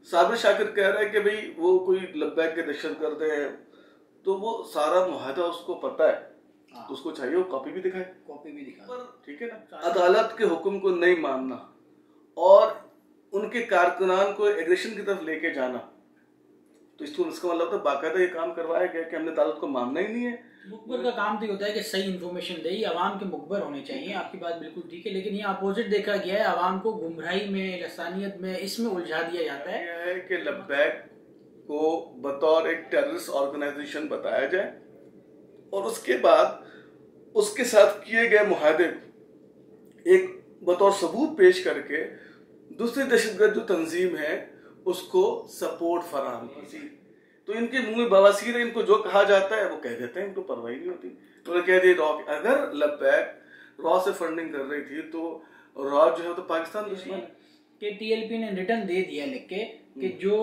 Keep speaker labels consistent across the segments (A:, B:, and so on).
A: साबिर शाकिर कह रहा है कि भाई वो कोई लब्बैक के दहशतगर्द है, तो वो सारा मुआहदा उसको पता है, तो उसको चाहिए वो कॉपी भी दिखाए। पर ठीक है ना, अदालत के हुक्म को नहीं मानना और उनके कारकुनान को एग्रेशन की तरफ लेके जाना, तो इसका मतलब तो बाकायदा ये काम करवाया गया कि हमने अदालत को मानना ही नहीं है।
B: मुखबर का काम तो होता है कि सही इन्फॉर्मेशन दे, आवाम के मुखबर होने चाहिए, आपकी बात बिल्कुल ठीक है, लेकिन ये अपोजिट देखा गया है, आवाम को गुमराही में, लसानियत में, इसमें उलझा दिया जाता है।
A: यह है कि लब्बैक को बतौर एक टेररिस्ट ऑर्गेनाइजेशन बताया जाए और उसके बाद उसके साथ किए गए मुआहदे एक बतौर सबूत पेश करके दूसरी दहशतगर्द जो तंजीम है उसको सपोर्ट फराहम की। तो इनके मुंह में बवासीर है, इनको जो कहा जाता है वो कह देते हैं, इनको परवाही नहीं होती। तो कह दिए रॉ, अगर लब्बैक रॉ से फंडिंग कर रही थी तो रॉ जो है तो पाकिस्तान दुश्मन
B: के टीएलपी ने रिटर्न दे दिया लिख के कि जो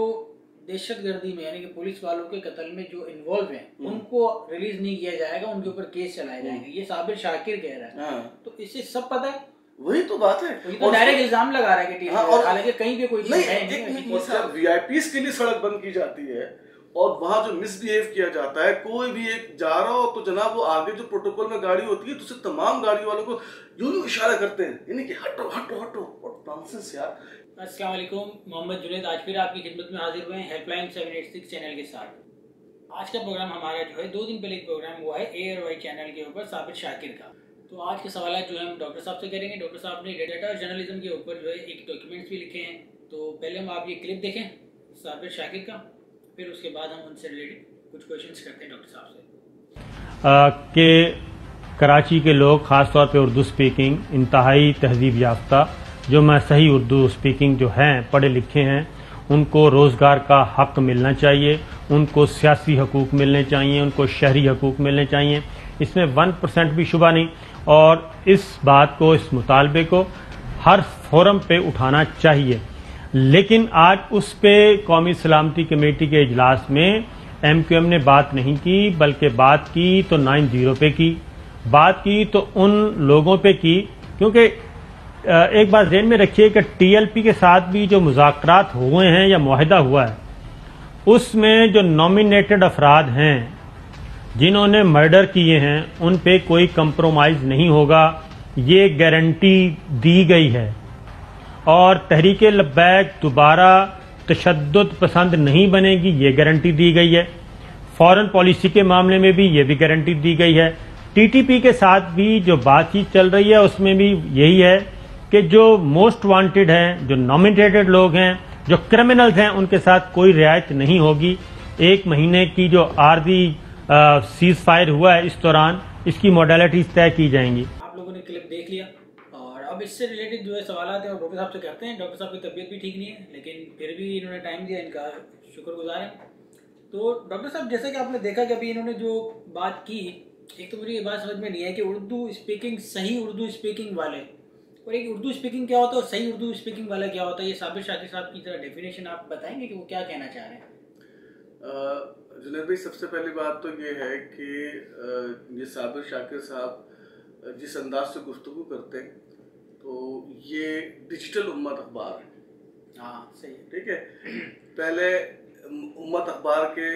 B: दहशतगर्दी में यानी कि पुलिस वालों के कत्ल में जो इन्वॉल्व हैं उनको रिलीज नहीं किया जाएगा, उनके ऊपर केस चलाए जाएंगे, ये साबिर शाकिर कह रहा है। तो इससे सब पता है,
A: वही तो बात है,
B: तो डायरेक्ट इल्जाम लगा रहा है कि हालांकि कहीं पे कोई चीज है नहीं।
A: जब वीआईपीज के लिए सड़क बंद की जाती है और वहां जो मिसबिहेव किया जाता है, कोई भी एक जा रहा हो तो जनाब वो आगे जो प्रोटोकॉल में गाड़ी होती है तो उससे तमाम गाड़ी वालों को यूं इशारा करते हैं, यानी कि हटो हटो हटो, और नॉनसेंस यार।
B: अस्सलाम वालेकुम, मोहम्मद जुनैद आज फिर आपकी खिदमत में हाजिर हुए हैं हेल्पलाइन 786 चैनल के साथ। आज का प्रोग्राम हमारा जो है 2 दिन पहले एक प्रोग्राम हुआ है ARY चैनल के ऊपर साबिर शाकिर का। तो आज के सवाल जो है हम डॉक्टर साहब से करेंगे। डॉक्टर साहब ने डेटा और जर्नलिज्म के ऊपर जो है एक डॉक्यूमेंट्स भी लिखे हैं, तो पहले हम आप ये क्लिप देखें साबिर शाकिर का, फिर उसके बाद हम उनसे रिलेटेड कुछ क्वेश्चंस करते हैं डॉक्टर साहब से।
C: कि कराची के लोग ख़ास तौर पे उर्दू स्पीकिंग इंतहाई तहजीब याफ्ता, जो मैं सही उर्दू स्पीकिंग जो हैं पढ़े लिखे हैं, उनको रोज़गार का हक मिलना चाहिए, उनको सियासी हकूक़ मिलने चाहिए, उनको शहरी हकूक़ मिलने चाहिए, इसमें 1% भी शुबा नहीं। और इस बात को, इस मुतालबे को हर फोरम पे उठाना चाहिए। लेकिन आज उस पे कौमी सलामती कमेटी के इजलास में MQM ने बात नहीं की, बल्कि बात की तो 9-0 पे की, बात की तो उन लोगों पे की, क्योंकि एक बात ज़हन में रखिए कि TLP के साथ भी जो मुज़ाकरात हुए हैं या मुआहदा हुआ है, उसमें जो नॉमिनेटेड अफराद हैं जिन्होंने मर्डर किए हैं उन पे कोई कंप्रोमाइज़ नहीं होगा, ये गारंटी दी गई है। और तहरीक लब्बैक दोबारा तशद्दुद पसंद नहीं बनेगी, ये गारंटी दी गई है। फॉरेन पॉलिसी के मामले में भी ये भी गारंटी दी गई है। TTP के साथ भी जो बातचीत चल रही है उसमें भी यही है कि जो मोस्ट वांटेड हैं, जो नॉमिनेटेड लोग हैं, जो क्रिमिनल्स हैं, उनके साथ कोई रियायत नहीं होगी। 1 महीने की जो आर्जी सीज फायर हुआ है, इस दौरान इसकी मॉडलिटीज तय की जाएंगी।
B: आप लोगों ने क्लिप देख लिया और अब इससे रिलेटेड जो है सवाल हैं और डॉक्टर साहब से करते हैं। डॉक्टर साहब की तबीयत भी ठीक नहीं है, लेकिन फिर भी इन्होंने टाइम दिया, इनका शुक्रगुजार है। तो डॉक्टर साहब, जैसे कि आपने देखा कि अभी इन्होंने जो बात की, एक तो मुझे ये बात समझ में नहीं है कि उर्दू स्पीकिंग, सही उर्दू स्पीकिंग वाले, और एक उर्दू स्पीकिंग क्या होता है और सही उर्दू स्पीकिंग वाला क्या होता है। ये साबिर शाकिर साहब की तरह डेफिनेशन आप बताएंगे कि वो क्या कहना चाह रहे हैं?
A: जुनैद भाई, सबसे पहली बात तो ये है कि ये साबिर शाकिर साहब जिस अंदाज से गुफ्तगू करते हैं, तो ये डिजिटल उम्मत अखबार है।
B: हाँ, सही,
A: ठीक है। पहले उम्मत अखबार के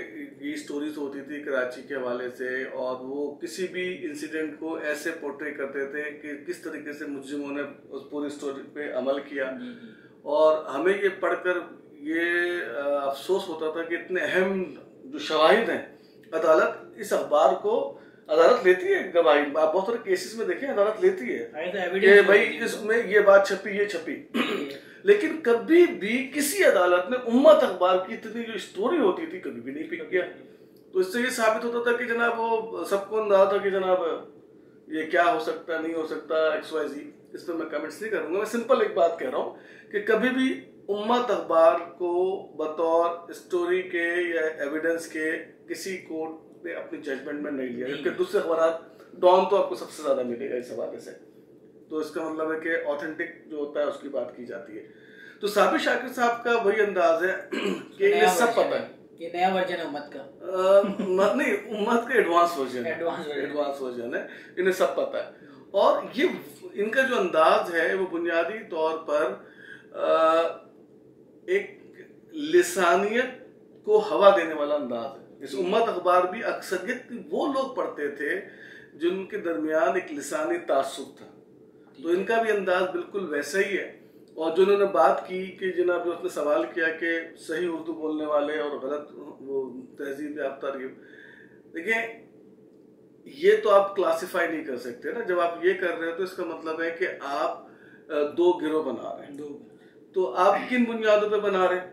A: ये स्टोरीज होती थी कराची के हवाले से, और वो किसी भी इंसिडेंट को ऐसे पोर्ट्रे करते थे कि किस तरीके से मुजरिमों ने उस पूरी स्टोरी पे अमल किया। और हमें ये पढ़कर ये अफसोस होता था कि इतने अहम जो शवाहिद हैं, अदालत इस अखबार को, अदालत लेती है गवाही, आप बहुत सारे केसेस में देखें अदालत लेती है कि भाई इसमें ये बात छपी, ये छपी। लेकिन कभी भी किसी अदालत ने उम्मत अखबार की इतनी जो स्टोरी होती थी कभी भी नहीं पिक किया। तो इससे ये साबित होता था कि जनाब वो सबको अंदाजा था कि जनाब ये क्या हो सकता, नहीं हो सकता, XYZ। इस पर मैं कमेंट्स नहीं करूंगा, मैं सिंपल एक बात कह रहा हूँ कि कभी भी उम्मत अखबार को बतौर स्टोरी के या एविडेंस के किसी कोर्ट ने अपनी जजमेंट में नहीं लिया, क्योंकि दूसरे अखबार डॉन तो आपको सबसे ज्यादा मिलेगा इस हवाले से। तो इसका मतलब है कि ऑथेंटिक जो होता है उसकी बात की जाती है। तो साबिर शाकिर साहब का वही अंदाज है कि ये सब पता है,
B: ये नया वर्जन है उम्मत का।
A: नहीं, उम्मत का एडवांस वर्जन है, इन्हें सब पता है। और ये इनका जो अंदाज है वो बुनियादी तौर पर एक लिसानियत को हवा देने वाला अंदाज है। इस उम्मत अखबार भी अक्सरियत वो लोग पढ़ते थे जिनके दरमियान एक लिसानी तासुब था, तो इनका भी अंदाज बिल्कुल वैसा ही है। और जो उन्होंने बात की कि जनाब उसने सवाल किया कि सही उर्दू बोलने वाले और गलत वो तहजीब याफ्ता, देखिए ये तो आप क्लासिफाई नहीं कर सकते ना। जब आप ये कर रहे हो तो इसका मतलब है कि आप दो गिरोह बना रहे हैं। तो आप किन बुनियादों पे बना रहे हैं?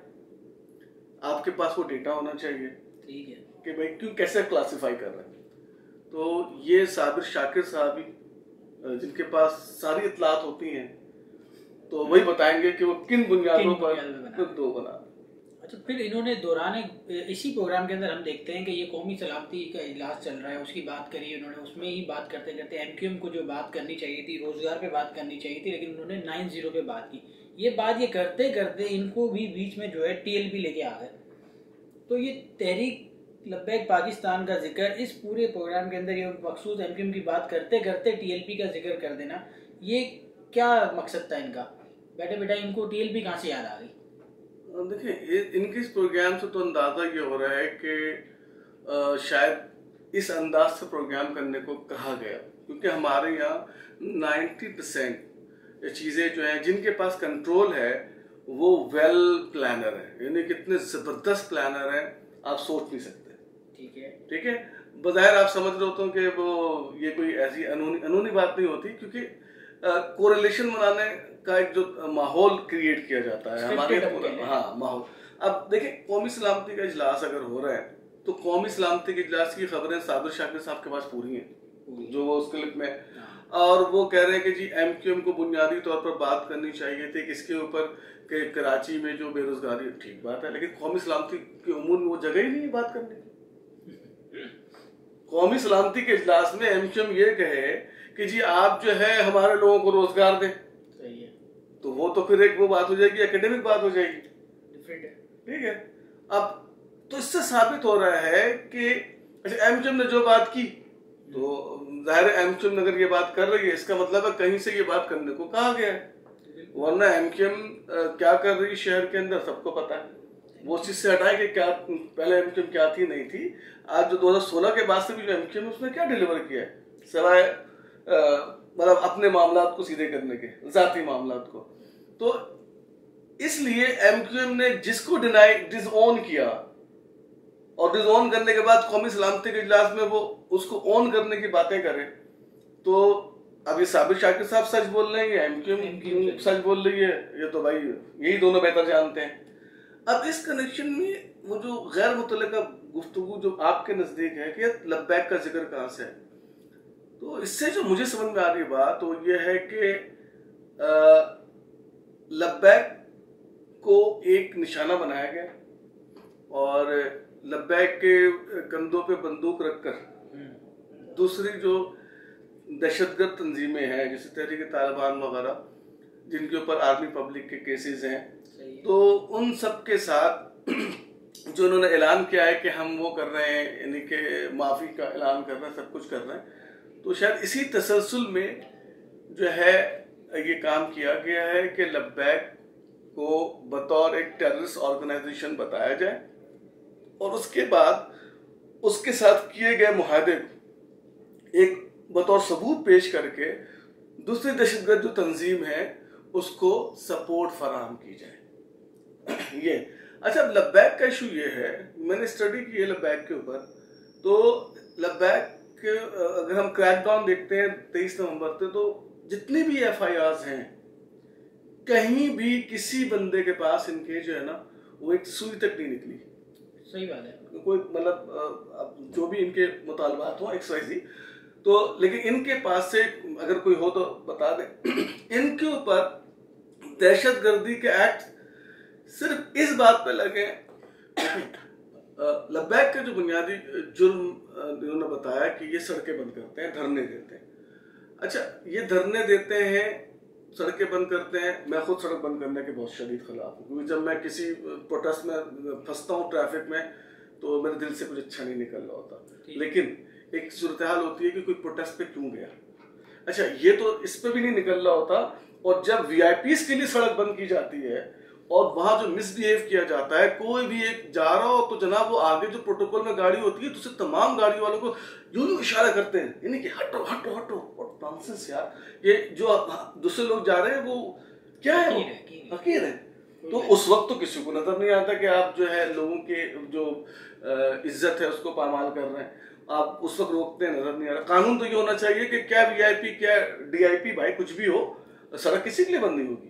A: आपके पास वो डेटा होना चाहिए, ठीक है, कि भाई क्यों कैसे क्लासिफाई कर रहे हैं। तो ये साबिर शाकिर साहब ही जिनके पास सारी इतलात होती हैं, तो वही बताएंगे कि वो किन बुनियादों पर दो बना।
B: अच्छा, फिर इन्होंने दौरान इसी प्रोग्राम के अंदर हम देखते हैं कि ये कौमी सलामती का इजलास चल रहा है, उसकी बात करी उन्होंने। उसमें ही बात करते करते एमक्यूएम को जो बात करनी चाहिए थी, रोजगार पे बात करनी चाहिए थी, लेकिन उन्होंने 9-0 पे बात की। ये करते करते इनको भी बीच में जो है टीएलपी लेके आ गए। तो ये तहरीक लब्बैक पाकिस्तान का जिक्र इस पूरे प्रोग्राम के अंदर, ये मखसूस एमक्यूएम की बात करते करते टीएलपी का जिक्र कर देना, ये क्या मकसद था इनका? बैठे इनको टीएलपी कहाँ से याद आ गई?
A: देखिए, इनके इस प्रोग्राम से तो अंदाजा ये हो रहा है कि शायद इस अंदाज से प्रोग्राम करने को कहा गया, क्योंकि हमारे यहाँ 90% चीजें जो हैं जिनके पास कंट्रोल है वो वेल प्लानर है, यानी कितने जबरदस्त प्लानर हैं आप सोच नहीं सकते। ठीक है, बज़ाहिर आप समझ रहे होते हो कि वो ये कोई ऐसी अनूनी बात नहीं होती, क्योंकि कोरिलेशन बनाने का एक जो माहौल क्रिएट किया जाता है हमारे माहौल। अब देखिए, कौमी सलामती का इजलास अगर हो रहा है तो कौमी सलामती के इजलास की खबरें साबिर शाकिर साहब के पास पूरी हैं, जो वो उस क्लिप में, और वो कह रहे हैं कि जी एमक्यूएम को बुनियादी तौर पर बात करनी चाहिए थी किसके ऊपर, कि कराची में जो बेरोजगारी, ठीक बात है, लेकिन कौमी सलामती के उमूर में वो जगह ही नहीं है बात करने की। कौमी सलामती के इजलास में एमक्यूएम ये कहे कि जी आप जो है हमारे लोगों को रोजगार दें, सही है, तो वो तो फिर एक वो बात हो जाएगी, एकेडमिक बात हो जाएगी, ठीक है। अब तो इससे साबित हो रहा है कि अच्छा, एमक्यूएम ने जो बात की, तो जाहिर है एमक्यूएम अगर ये बात कर रही है, इसका मतलब है कहीं से ये बात करने को कहा गया है, वरना एमक्यूएम क्या कर रही शहर के अंदर सबको पता है। वो चीज से हटाए कि क्या पहले एमक्यूएम क्या थी नहीं थी। आज जो 2016 के बाद से भी जो एमक्यूएम उसने क्या डिलीवर किया है, सिवाय मतलब अपने मामलात को सीधे करने के, जाती मामलात को। तो इसलिए एमक्यूएम ने जिसको डिसऑन किया, और डिसऑन करने के बाद कौमी सलामती के इजलास में वो उसको ऑन करने की बातें करें, तो अब ये साबिर शाकिर साहब सच बोल रहे हैं या एमक्यूएम सच बोल रही है, ये तो भाई यही दोनों बेहतर जानते हैं। अब इस कनेक्शन में वो जो गैर मुतल्लिका गुफ्तगू जो आपके नजदीक है कि लब्बैक का जिक्र कहाँ से है, तो इससे जो मुझे समझ में आ रही बात तो ये है कि लब्बैक को एक निशाना बनाया गया, और लब्बैक के कंधों पे बंदूक रखकर दूसरी जो दहशतगर्द तंजीमें हैं, जैसे तहरीक तालिबान वगैरह, जिनके ऊपर आर्मी पब्लिक के केसेस हैं, तो उन सब के साथ जो उन्होंने ऐलान किया है कि हम वो कर रहे हैं, यानी कि माफ़ी का ऐलान कर रहे हैं, सब कुछ कर रहे हैं, तो शायद इसी तसलसल में जो है ये काम किया गया है कि लब्बैक को बतौर एक टेररिस्ट ऑर्गेनाइजेशन बताया जाए, और उसके बाद उसके साथ किए गए मुआहदे एक बतौर सबूत पेश करके दूसरी दहशतगर्द जो तंजीम है उसको सपोर्ट फराहम की जाए। ये अच्छा, लब्बैक का इशू ये है, मैंने स्टडी की है लब्बैक के ऊपर, तो लब्बैक के अगर हम क्रैकडाउन देखते हैं 23 नवंबर से, तो जितनी भी FIRs हैं कहीं भी किसी बंदे के पास इनके जो है ना वो एक सुई तक नहीं निकली।
B: सही बात है,
A: कोई मतलब जो भी इनके मुतालबात हो XYZ, तो लेकिन इनके पास से अगर कोई हो तो बता दें। इनके ऊपर दहशतगर्दी के एक्ट सिर्फ इस बात पे लगे, लब्बैक के जो बुनियादी जुर्म इन्होंने बताया कि ये सड़कें बंद करते हैं, धरने देते हैं। अच्छा, ये धरने देते हैं, सड़कें बंद करते हैं, मैं खुद सड़क बंद करने के बहुत शदीद खिलाफ हूँ, क्योंकि जब मैं किसी प्रोटेस्ट में फंसता हूँ ट्रैफिक में, तो मेरे दिल से कुछ अच्छा नहीं निकल रहा होता। लेकिन एक सूरत हाल होती है कि कोई प्रोटेस्ट पे क्यों गया, अच्छा ये तो इस पे भी नहीं निकल रहा होता, और जब VIPs के लिए सड़क बंद की जाती है और वहां जो मिसबिहेव किया जाता है, कोई भी एक जा रहा हो तो जनाब वो आगे जो प्रोटोकॉल में गाड़ी होती है दूसरे तमाम गाड़ी वालों को यूं इशारा करते हैं, यानी कि हटो हटो हटो। और नॉनसेंस यार, ये जो दूसरे लोग जा रहे हैं वो क्या है, हकीर है। तो उस वक्त तो किसी को नजर नहीं आता कि आप जो है लोगों के जो इज्जत है उसको पामाल कर रहे हैं, आप उस वक्त रोकते हैं, नजर नहीं आ रहा। कानून तो ये होना चाहिए कि क्या वीआईपी क्या डीआईपी, भाई कुछ भी हो, सड़क किसी के लिए बंद नहीं होगी,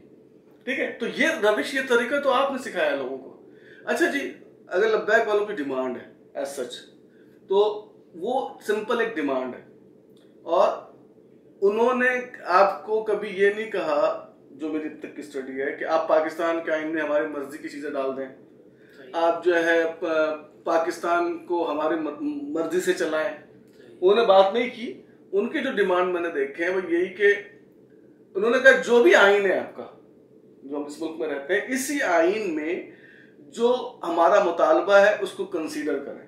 A: ठीक है। तो ये रविश, ये तरीका तो आपने सिखाया लोगों को। अच्छा जी, अगर लब्बैक वालों की डिमांड है एज सच, तो वो सिंपल एक डिमांड है, और उन्होंने आपको कभी ये नहीं कहा, जो मेरी तक की स्टडी है, कि आप पाकिस्तान के आइन में हमारी मर्जी की चीजें डाल दें, आप जो है पाकिस्तान को हमारी मर्जी से चलाएं। उन्होंने बात नहीं की। उनके जो डिमांड मैंने देखे हैं वो यही कि उन्होंने कहा जो भी आइन है आपका, जो हम इस मुल्क में रहते हैं, इसी आइन में जो हमारा मुतालबा है उसको कंसीडर करें।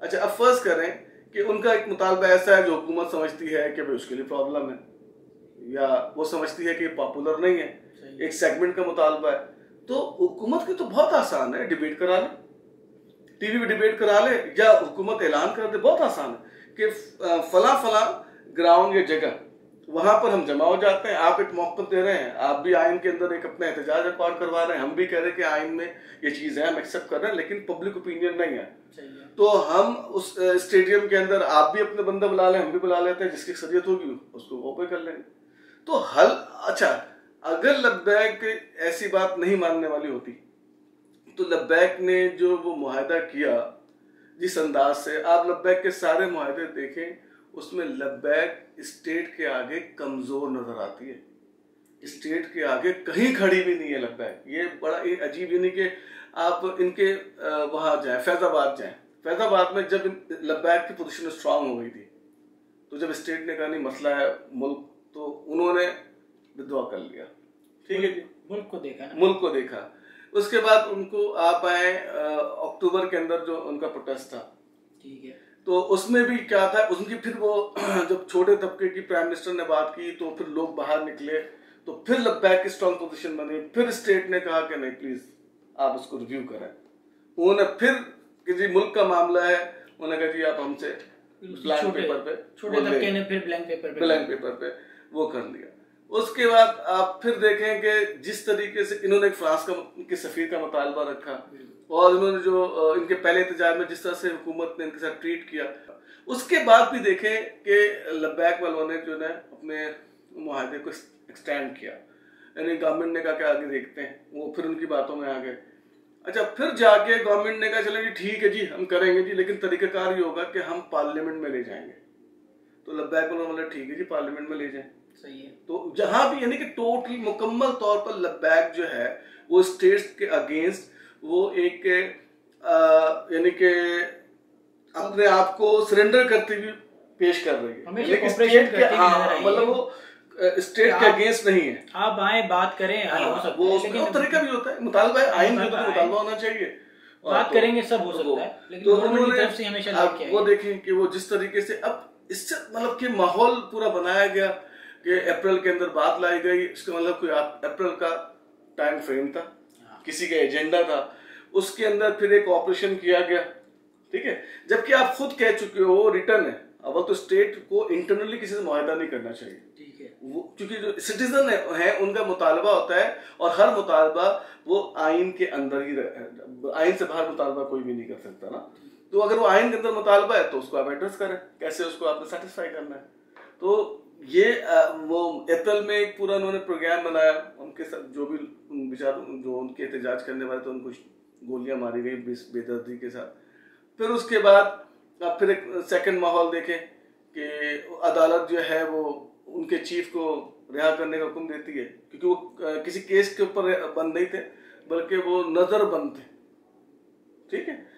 A: अच्छा, अब फर्ज करें कि उनका एक मुतालबा ऐसा है जो हुकूमत समझती है कि भाई उसके लिए प्रॉब्लम है, या वो समझती है कि पॉपुलर नहीं है, एक सेगमेंट का मुतालबा है, तो हुकूमत की तो बहुत आसान है, डिबेट करा ले, टीवी पे डिबेट करा ले, या हुकूमत ऐलान कर दे, बहुत आसान है कि फला फला ग्राउंड या जगह वहां पर हम जमा हो जाते हैं, आप एक मौका दे रहे हैं, आप भी आइन के अंदर एक अपना एहतजाज रिकॉर्ड करवा रहे हैं, हम भी कह रहे हैं कि आइन में ये चीज है, हम एक्सेप्ट कर रहे हैं, लेकिन पब्लिक ओपिनियन नहीं है, तो हम उस स्टेडियम के अंदर आप भी अपने बंदा बुला लें, हम भी बुला लेते हैं, जिसकी शरीयत होगी उसको ओपन कर लेंगे, तो हल। अच्छा, अगर लब्बैक ऐसी बात नहीं मानने वाली होती तो लब्बैक ने जो वो मुआहदा किया जिस अंदाज से, आप लब्बैक के सारे मुआहदे देखें, उसमें लब्बैक स्टेट के आगे कमजोर नजर आती है, स्टेट के आगे कहीं खड़ी भी नहीं है लब्बैक। ये बड़ा अजीब, यानी कि आप इनके वहां जाएं, फैजाबाद जाएं, फैजाबाद में जब लब्बैक की पोजीशन स्ट्रांग हो गई थी, तो जब स्टेट ने कहा नहीं मसला है मुल्क, तो उन्होंने विद्वा कर लिया, ठीक है जी,
B: मुल्क को देखा ना?
A: मुल्क को देखा। उसके बाद उनको आप आए अक्टूबर के अंदर जो उनका प्रोटेस्ट था,
B: ठीक है,
A: तो उसमें भी क्या था उनकी, फिर वो जब छोटे तबके की प्राइम मिनिस्टर ने बात की तो फिर लोग बाहर निकले, तो फिर लब्बैक की स्ट्रांग पोजीशन बनी, फिर स्टेट ने कहा कि नहीं प्लीज आप इसको रिव्यू करें। उन्होंने फिर कि जी मुल्क का मामला है, उन्होंने कहा जी आप हमसे ब्लैंक पेपर पे,
B: छोटे तबके ने फिर ब्लैंक पेपर पे
A: वो कर लिया। उसके बाद आप फिर देखें कि जिस तरीके से इन्होंने फ्रांस के सफीर का मुतालबा रखा, और इन्होंने जो इनके पहले एहतजाज में जिस तरह से हुकूमत ने इनके साथ ट्रीट किया, उसके बाद भी देखें कि लब्बैक वालों ने जो है अपने मुआहदे को एक्सटेंड किया, यानी गवर्नमेंट ने कहा कि आगे देखते हैं, वो फिर उनकी बातों में आ गए। अच्छा, फिर जाके गवर्नमेंट ने कहा चलो जी ठीक है जी हम करेंगे जी, लेकिन तरीकाकार ये होगा कि हम पार्लियामेंट में ले जाएंगे। तो लब्बैक वालों ने बोला ठीक है जी पार्लियामेंट में ले जाएं।
B: सही है।
A: तो जहां भी यानी कि टोटली मुकम्मल तौर पर लब्बैक जो है वो स्टेट्स के अगेंस्ट वो एक यानी कि अपने आप को सरेंडर करते हुए पेश कर रही है, लेकिन स्टेट के मतलब वो स्टेट के अगेंस्ट नहीं है।
B: आप आए बात करें, हो सकता
A: वो
B: है, लेकिन
A: तरीका भी होता है, मुतालबा है, आइन का मुतालबा होना चाहिए,
B: बात करेंगे सब हो सकता है, लेकिन
A: तो
B: गवर्नमेंट की तरफ से हमेशा
A: वो देखें कि वो जिस तरीके से अब इससे मतलब कि माहौल पूरा बनाया गया कि अप्रैल के अंदर बात लाई गई, इसका मतलब कोई अप्रैल का टाइम फ्रेम था, किसी का एजेंडा था, उसके अंदर फिर एक ऑपरेशन किया गया, ठीक है। जबकि आप खुद कह चुके हो रिटर्न है, अब तो स्टेट को इंटरनली किसी से मुआहदा नहीं करना चाहिए,
B: ठीक है, वो
A: क्योंकि जो सिटीजन है उनका मुतालबा होता है, और हर मुतालबा वो आइन के अंदर ही, आइन से बाहर मुतालबा कोई भी नहीं कर सकता ना। तो अगर वो आइन के अंदर मुतालबा है तो उसको आप एड्रेस करें, कैसे उसको आपने सेटिस्फाई करना है। तो ये वो अप्रैल में एक पूरा उन्होंने प्रोग्राम बनाया, उनके साथ जो भी बेचार जो उनके एहतजाज करने वाले थे उनको गोलियां मारी गई बेदर्दी के साथ। फिर उसके बाद आप फिर एक सेकंड माहौल देखें कि अदालत जो है वो उनके चीफ को रिहा करने का हुक्म देती है, क्योंकि वो किसी केस के ऊपर बंद नहीं थे बल्कि वो नजरबंद थे, ठीक है।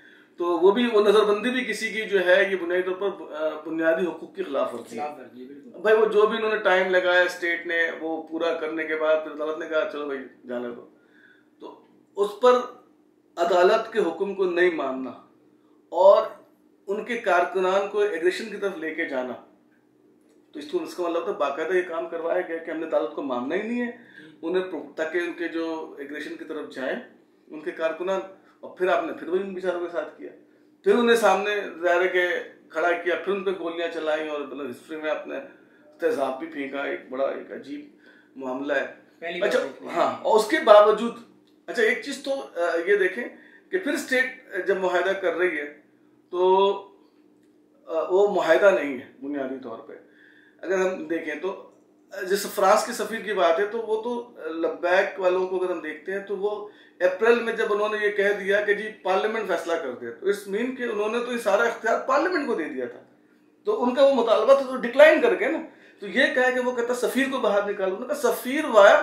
A: तो वो नजरबंदी भी किसी की जो है ये बुनियादी तौर पर बुनियादी हुकूक की खिलाफ वर्जी है भाई। वो जो भी उन्होंने टाइम लगाया स्टेट ने वो पूरा करने के बाद फिर अदालत ने कहा चलो भाई जाने दो, तो उस पर अदालत के हुक्म को नहीं मानना और उनके कारकुनान को एग्रेशन की तरफ लेके जाना, तो इसका मतलब तो बाकायदा ये काम करवाया गया कि हमने अदालत को मानना ही नहीं है, ताकि उनके जो एग्रेशन की तरफ जाए उनके कारकुनान, और फिर आपने फिर वही उन बेचारों के साथ किया, फिर उन्हें सामने दायरे के खड़ा किया, फिर उन पर गोलियां चलाई, और मतलब हिस्ट्री में आपने तेजाब भी फेंका। एक बड़ा एक अजीब मामला है। अच्छा हाँ, और उसके बावजूद अच्छा एक चीज तो ये देखें कि फिर स्टेट जब मुआहदा कर रही है तो वो मुआहदा नहीं है बुनियादी तौर पे। अगर हम देखें तो जैसे फ्रांस के सफीर की बात है, तो वो तो लब्बैक वालों को अगर हम देखते हैं तो वो अप्रैल में जब उन्होंने ये कह दिया कि जी पार्लियामेंट फैसला कर दे, तो इस मीन के उन्होंने तो ये सारा इख्तियार पार्लियामेंट को दे दिया था, तो उनका वो मुतालबा था तो डिक्लाइन कर गए ना। तो ये कहा कि वो कहता सफीर को बाहर निकालो, उन्होंने कहा सफीर वाया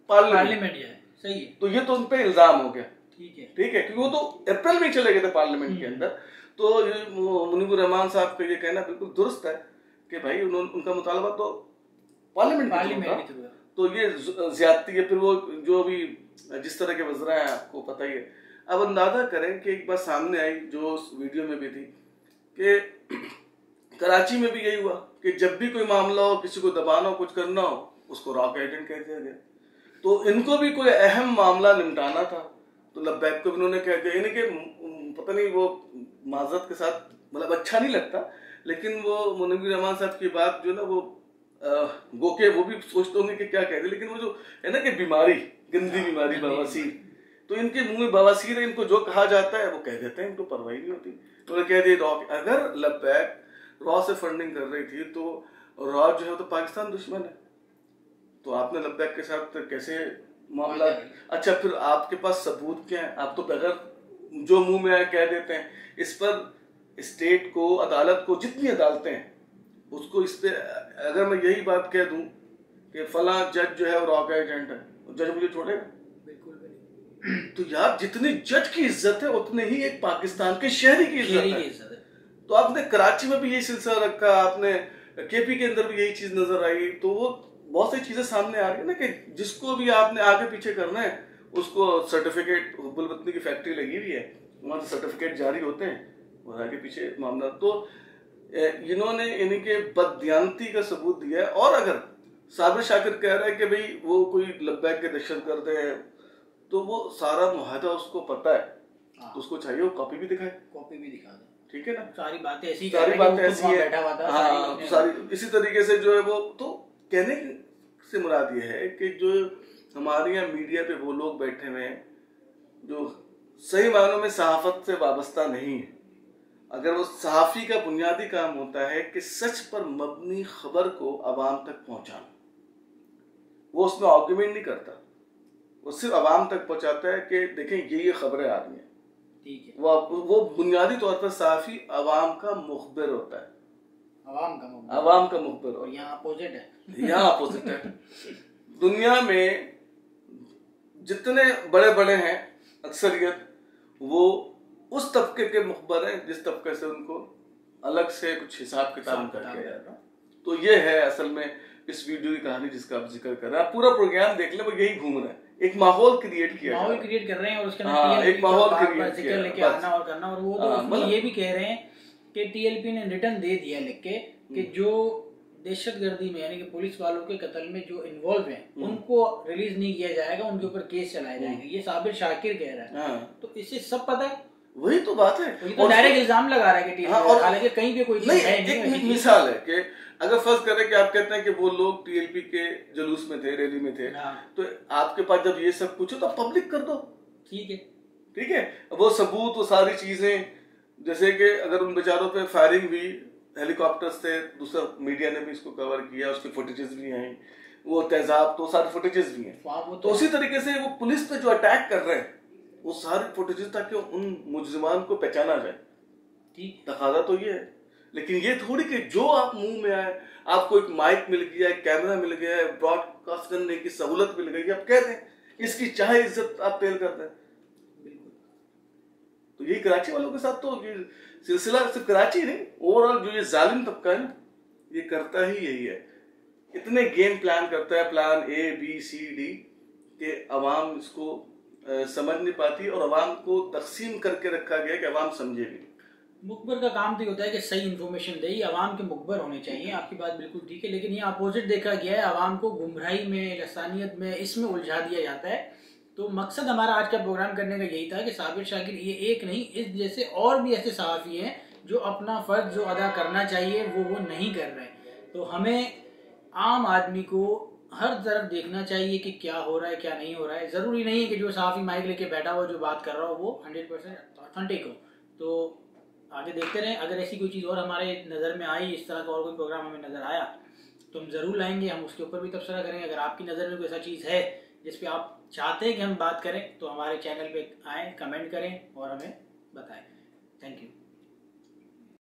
A: पार्लियामेंट
B: है, सही है।
A: तो ये तो उन पे इल्जाम हो गया,
B: ठीक है,
A: क्योंकि वो तो अप्रैल में चले गए थे पार्लियामेंट के अंदर। तो मुनीबुर रहमान साहब का ये कहना बिल्कुल दुरुस्त है कि भाई उनका मुतालबा तो पार्लियामेंट था, तो ये ज्यादती है। फिर वो जो भी जिस तरह के वज़रा हैं आपको पता ही है। अब अंदाजा करें कि एक बात सामने आई जो उस वीडियो में भी थी कि कराची में भी यही हुआ कि जब भी कोई मामला हो, किसी को दबाना हो, कुछ करना हो, उसको रॉक एजेंट कह दिया गया। तो इनको भी कोई अहम मामला निपटाना था तो लब्बैक को भी उन्होंने कह दिया, यानी कि पता नहीं वो माजरत के साथ मतलब अच्छा नहीं लगता, लेकिन वो मुनीबुर रहमान साहब की बात जो ना वो गोके वो भी सोचते होंगे कि क्या कह रहे, लेकिन वो जो है ना कि बीमारी, गंदी बीमारी बवासीर, तो इनके मुंह में बवासीर है, इनको जो कहा जाता है वो कह देते हैं, इनको परवाह नहीं होती। तो उन्होंने कह दिया अगर लब्बैक रॉ से फंडिंग कर रही थी तो रॉ जो है तो पाकिस्तान दुश्मन है, तो आपने लब्बैक के साथ कैसे मामला। अच्छा फिर आपके पास सबूत क्या है? आप तो बगैर जो मुंह में आए कह देते हैं। इस पर स्टेट को, अदालत को, जितनी अदालतें हैं उसको इस पे अगर मैं यही बात कह दूं कि फला जज जो है वो रॉक एजेंट है, जज मुझे छोड़ेगा? बिल्कुल भी। तो यार जितनी जज की इज्जत है उतने ही एक पाकिस्तान के शहरी की इज्जत है। तो आपने कराची में भी यही सिलसिला रखा, आपने केपी के अंदर भी यही चीज नजर आई। तो वो बहुत सी चीजें सामने आ रही है ना कि जिसको भी आपने आगे पीछे करना है उसको सर्टिफिकेट, हुब्बुल की फैक्ट्री लगी हुई है, वहां से सर्टिफिकेट जारी होते हैं और आगे पीछे मामला। तो इन्होंने इनके बददियानती का सबूत दिया है। और अगर साबिर शाकिर कह रहा है कि भाई वो कोई लब्बैक के दहशतगर्द है, तो वो सारा मुआहदा उसको पता है, तो उसको चाहिए वो कॉपी भी दिखाए, कॉपी भी दिखा दे, ठीक है ना। सारी बातें ऐसी है, हाँ, सारी इसी तरीके से जो है वो। तो कहने से मुराद ये है कि जो हमारे यहाँ मीडिया पे वो लोग बैठे हुए हैं जो सही मायनों में सहाफत से वाबस्ता नहीं है, अगर वो सहाफी का बुनियादी काम होता है कि सच पर मबनी खबर को आवाम तक पहुंचाना, वो उसमें आर्गुमेंट नहीं करता, वो सिर्फ आवाम तक पहुंचाता है कि देखें ये खबरें आ रही हैं, ठीक है। वो बुनियादी तौर पर सहाफी आवाम का मुखबिर होता है, आवाम का मुखबिर। और यहाँ अपोजिट है, यहाँ अपोजिट है। दुनिया में जितने बड़े बड़े हैं अक्सरियत वो उस तबके के मुखबर हैं जिस तबके से उनको अलग से कुछ हिसाब किताब करके जाता। तो ये है असल में इस वीडियो की कहानी जिसका आप जिक्र कर रहे हैं। पूरा प्रोग्राम देख ले, वो यही घूम रहा है, एक माहौल क्रिएट किया, माहौल क्रिएट कर रहे हैं और उसके अंदर एक माहौल क्रिएट किया लेके आना और करना। और वो तो ये भी कह रहे हैं कि टीएलपी ने रिटर्न दे दिया लिख के कि जो दहशतगर्दी में यानी कि पुलिस वालों के कत्ल में जो इन्वॉल्व हैं उनको रिलीज नहीं किया जाएगा, उनके ऊपर केस चलाए जाएंगे, ये साबिर शाकिर कह रहा है। तो इससे सब पता है, वही तो बात है। तो डायरेक्ट इल्जाम लगा रहा है कि हालांकि कहीं पे कोई नहीं है। एक मिसाल है कि अगर फर्ज करें कि आप कहते हैं कि वो लोग टीएलपी के जुलूस में थे, रैली में थे, तो आपके पास जब ये सब कुछ हो तो पब्लिक कर दो, ठीक है, ठीक है। वो सबूत, वो सारी चीजें, जैसे कि अगर उन बेचारों पे फायरिंग हुई, हेलीकॉप्टर से, दूसरा मीडिया ने भी इसको कवर किया, उसकी फुटेजेस भी हैं, वो तेजाब, तो सारे फुटेजेस भी हैं। तो उसी तरीके से वो पुलिस पे जो अटैक कर रहे हैं वो सारी फुटेजेस ताकि उन मुजरिमान को पहचाना जाए, ठीक, तकाजा तो ये है। लेकिन ये थोड़ी कि जो आप मुंह में आए, आपको एक माइक मिल गया, एक कैमरा मिल गया, ब्रॉडकास्ट करने की सहूलत मिल गई, आप कह दें, इसकी चाहे इज्जत आप तेल कर दें। तो यही कराची वालों के साथ तो ये सिलसिला सिर्फ कराची नहीं, ओवरऑल जो ये जालिम तबका है ना, ये करता ही यही है। इतने गेम प्लान करता है, plan A B C D, कि अवाम इसको समझ नहीं पाती और अवाम को तकसीम करके रखा गया कि अवाम समझे भी।
B: मुखबर का काम तो ये होता है कि सही इन्फॉर्मेशन दे, ये आवाम के मुखबर होने चाहिए, आपकी बात बिल्कुल ठीक है, लेकिन ये अपोजिट देखा गया है, आवाम को गुमराही में, लसानियत में, इसमें उलझा दिया जाता है। तो मकसद हमारा आज का प्रोग्राम करने का यही था कि साबिर शाकिर ये एक नहीं, इस जैसे और भी ऐसे सहाफ़ी हैं जो अपना फ़र्ज जो अदा करना चाहिए वो नहीं कर रहे। तो हमें आम आदमी को हर तरफ देखना चाहिए कि क्या हो रहा है क्या नहीं हो रहा है। ज़रूरी नहीं है कि जो सहाफ़ी माइक लेके बैठा हो जो बात कर रहा हो वो 100% ऑथेंटिक हो। तो आगे देखते रहें, अगर ऐसी कोई चीज़ और हमारे नज़र में आई, इस तरह का और कोई प्रोग्राम हमें नज़र आया तो हम ज़रूर लाएंगे, हम उसके ऊपर भी तबसरा करेंगे। अगर आपकी नज़र में कोई ऐसा चीज़ है जिस पे आप चाहते हैं कि हम बात करें तो हमारे चैनल पे आएँ, कमेंट करें और हमें बताएं। Thank you.